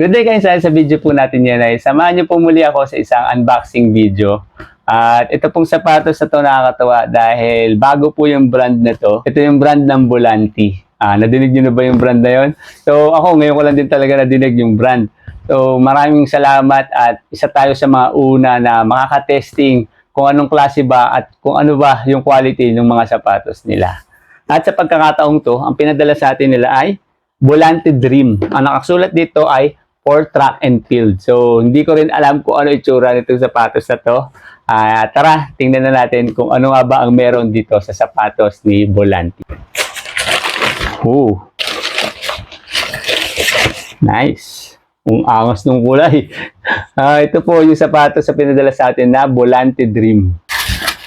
Good day guys, sa video po natin yan ay samahan niyo po muli ako sa isang unboxing video. At ito pong sapatos na to nakakatawa dahil bago po yung brand na to. Ito yung brand ng Volanti. Nadinig niyo na ba yung brand na yon? So ako ngayon ko lang din talaga nadinig yung brand. So maraming salamat at isa tayo sa mga una na makaka-testing kung anong klase ba at kung ano ba yung quality ng mga sapatos nila. At sa pagkakataong to, ang pinadala sa atin nila ay Volanti Dream. Ang nakasulat dito ay for track and field. So, hindi ko rin alam kung ano itsura nitong sapatos na to. Tara, tingnan na natin kung ano nga ba ang meron dito sa sapatos ni Volanti. Nice. Ang angas ng kulay. Ito po yung sapatos sa pinadala sa atin na Volanti Dream.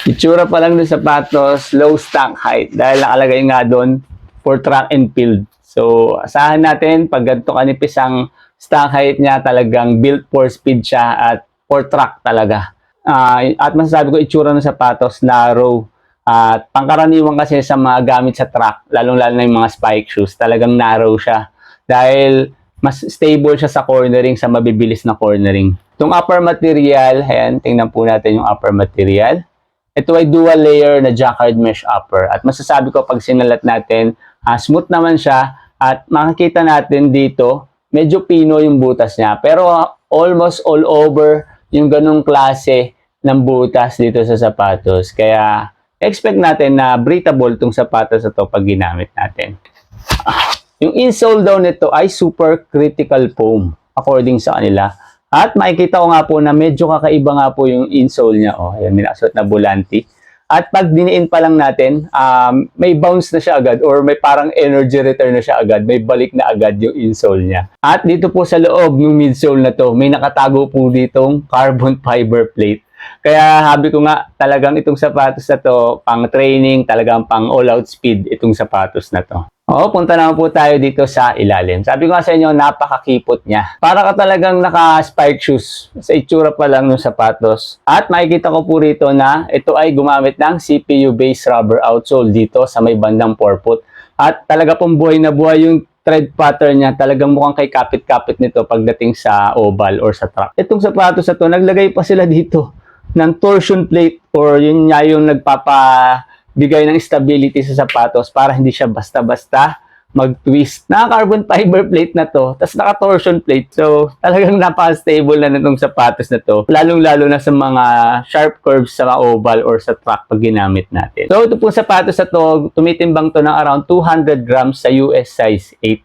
Itsura pa lang ng sapatos, low stock height. Dahil nakalagay nga doon for track and field. So, asahan natin, pag ganito kanipis ang stock height niya, talagang built for speed siya at for track talaga. At masasabi ko, itsura ng sapatos, narrow. At pangkaraniwan kasi sa mga gamit sa track, lalong-lalo na yung mga spike shoes, talagang narrow siya. Dahil mas stable siya sa cornering, sa mabibilis na cornering. Itong upper material, ayan, tingnan po natin yung upper material. Ito ay dual layer na jacquard mesh upper. At masasabi ko, pag sinalat natin, smooth naman siya. At makikita natin dito, medyo pino yung butas niya. Pero almost all over yung ganong klase ng butas dito sa sapatos. Kaya expect natin na breathable itong sapatos na to pag ginamit natin. Yung insole daw nito ay super critical foam according sa kanila. At makikita ko nga po na medyo kakaiba nga po yung insole niya. Ayan, may nakasuot na Volanti. At pag diniin pa lang natin, may bounce na siya agad or may parang energy return na siya agad. May balik na agad yung insole niya. At dito po sa loob ng midsole na to, may nakatago po ditong carbon fiber plate. Kaya sabi ko nga, talagang itong sapatos na to, pang training, talagang pang all-out speed itong sapatos na to. Punta naman po tayo dito sa ilalim. Sabi ko nga sa inyo, napakakipot niya. Para ka talagang naka-spike shoes sa itsura pa lang ng sapatos. At makikita ko po rito na ito ay gumamit ng CPU-based rubber outsole dito sa may bandang forefoot. At talaga pong buhay na buhay yung thread pattern niya. Talagang mukhang kay kapit-kapit nito pagdating sa oval or sa track. Itong sapatos na to, naglagay pa sila dito ng torsion plate or yun nga yung nagpapabigay ng stability sa sapatos para hindi siya basta-basta mag-twist. Naka-carbon fiber plate na to, tapos naka-torsion plate. So, talagang napaka-stable na nitong sapatos na to. Lalong-lalo na sa mga sharp curves sa oval or sa track pag ginamit natin. So, ito pong sapatos na to, tumitimbang to ng around 200 grams sa US size 8.